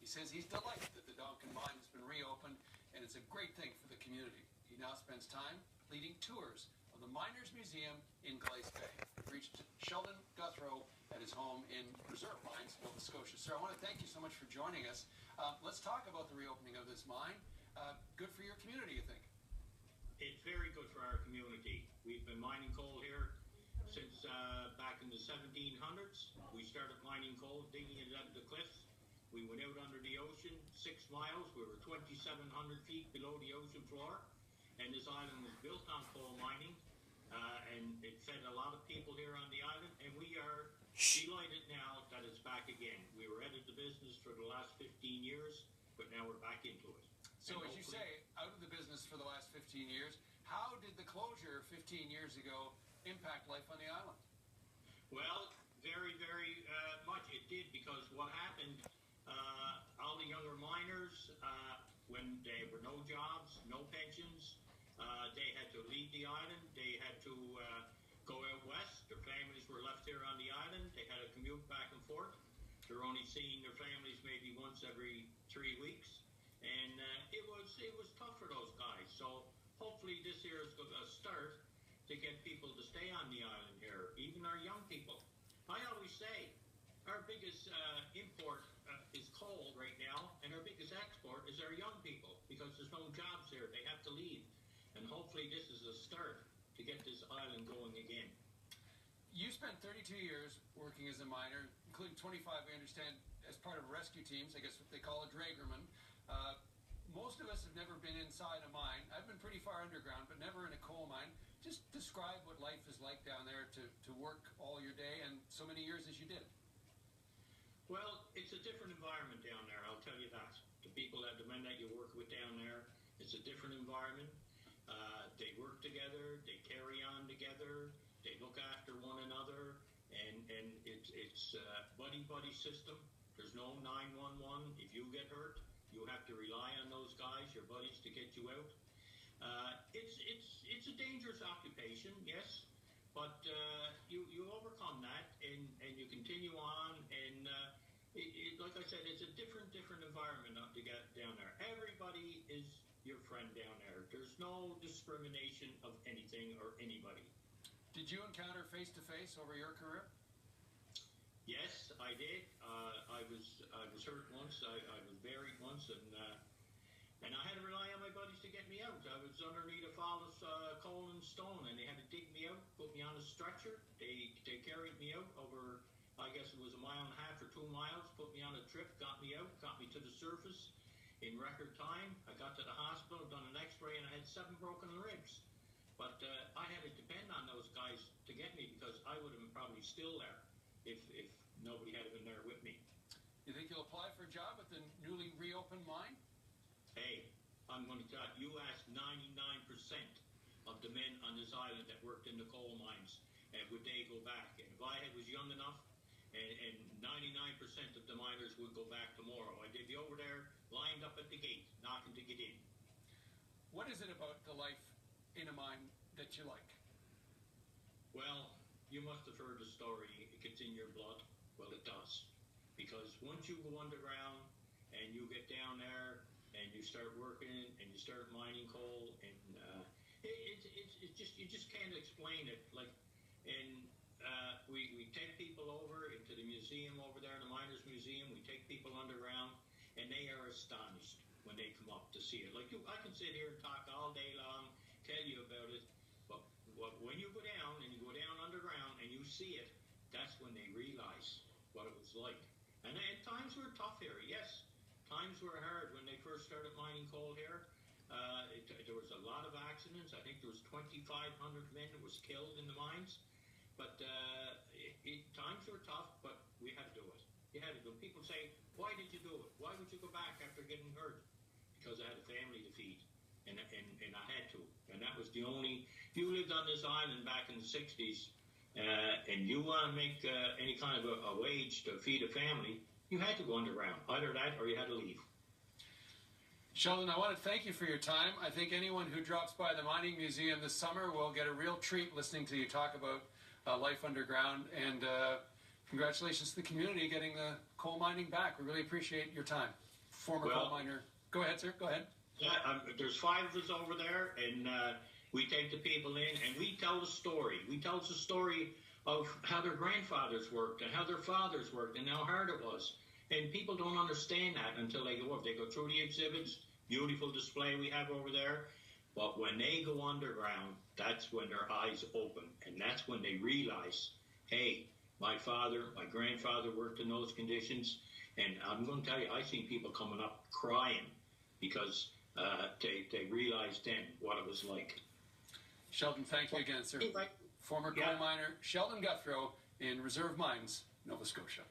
He says he's delighted that the Donkin Mine has been reopened, and it's a great thing for the community. He now spends time leading tours of the Miners Museum in Glace Bay. We reached Sheldon Guthrow at his home in Reserve Mines, Nova Scotia. Sir, I want to thank you so much for joining us. Let's talk about the reopening of this mine. Good for your community, you think? It's very good for our community. We've been mining coal here since back in the 1700s. We started mining coal, digging it out of the cliffs. We went out under the ocean, 6 miles. We were 2,700 feet below the ocean floor. And this island was built on coal mining. And it fed a lot of people here on the island. And we are delighted now that it's back again. We were out of the business for the last 15 years, but now we're back into it. So as you say, out of the business for the last 15 years, how did the closure 15 years ago impact life on the island? Well, very, very much it did, because what happened, all the younger miners, when there were no jobs, no pensions, they had to leave the island. They had to go out west. Their families were left here on the island. They had to commute back and forth. They're only seeing their families maybe once every 3 weeks. And it was tough for those guys. So hopefully this year is a start to get people to stay on the island here, even our young people. I always say our biggest import is coal right now, and our biggest export is our young people, because there's no jobs here. They have to leave. And hopefully this is a start to get this island going again. You spent 32 years working as a miner, including 25, we understand, as part of rescue teams, I guess what they call a dragerman. Most of us have never been inside a mine. I've been pretty far underground, but never in a coal mine. Just describe what life is like down there to work all your day and so many years as you did. Well, it's a different environment down there, I'll tell you that. The people, the men that you work with down there, it's a different environment. They work together, they carry on together, they look after one another, and it's a buddy-buddy system. There's no 911. If you get hurt, you have to rely on those guys, your buddies, to get you out. It's a dangerous occupation, yes, but you overcome that, and you continue on, and like I said, it's a different environment to get down there. Everybody is your friend down there. There's no discrimination of anything or anybody. Did you encounter face-to-face over your career? Yes, I did. I was hurt once. I was buried once, and I had to rely on my buddies to get me out. I was underneath a fall of coal and stone, and they had to dig me out, put me on a stretcher. They carried me out over, I guess it was 1.5 miles or 2 miles, put me on a trip, got me out, got me to the surface in record time. I got to the hospital, done an x-ray, and I had 7 broken ribs. But I had to depend on those guys to get me, because I would have been probably still there if nobody had been there with me. You think you'll apply for a job at the newly reopened mine? Hey, I'm going to tell you, asked 99% of the men on this island that worked in the coal mines, would they go back? And if I was young enough, and 99% of the miners would go back tomorrow. I'd be over there, lined up at the gate, knocking to get in. What is it about the life in a mine that you like? Well, you must have heard the story, it gets in your blood. Well, it does. Because once you go underground, and you get down there, and you start working, and you start mining coal, and it's just, you just can't explain it. Like, and we take people over into the museum over there, the Miners Museum. We take people underground, and they are astonished when they come up to see it. Like, I can sit here and talk all day long, tell you about it, but when you go down, and you go down underground, and you see it, that's when they realize what it was like. And times were tough here, yes. Times were hard when they first started mining coal here. There was a lot of accidents. I think there was 2,500 men that was killed in the mines. But times were tough, but we had to do it. You had to do it. People say, why did you do it? Why would you go back after getting hurt? Because I had a family to feed, and I had to. And that was the only, if you lived on this island back in the 60s, and you want to make any kind of a wage to feed a family, you had to go underground. Either that or you had to leave. Sheldon, I want to thank you for your time. I think anyone who drops by the Mining Museum this summer will get a real treat listening to you talk about life underground. And congratulations to the community getting the coal mining back. We really appreciate your time. former coal miner. Go ahead, sir. Go ahead. Yeah, there's 5 of us over there, and we take the people in, and we tell the story. We tell the story of how their grandfathers worked and how their fathers worked and how hard it was. And people don't understand that until they go up. They go through the exhibits, beautiful display we have over there. But when they go underground, that's when their eyes open. And that's when they realize, hey, my father, my grandfather worked in those conditions. And I'm going to tell you, I've seen people coming up crying because they realized then what it was like. Sheldon, thank you again, sir. Former coal miner Sheldon Guthrow in Reserve Mines, Nova Scotia.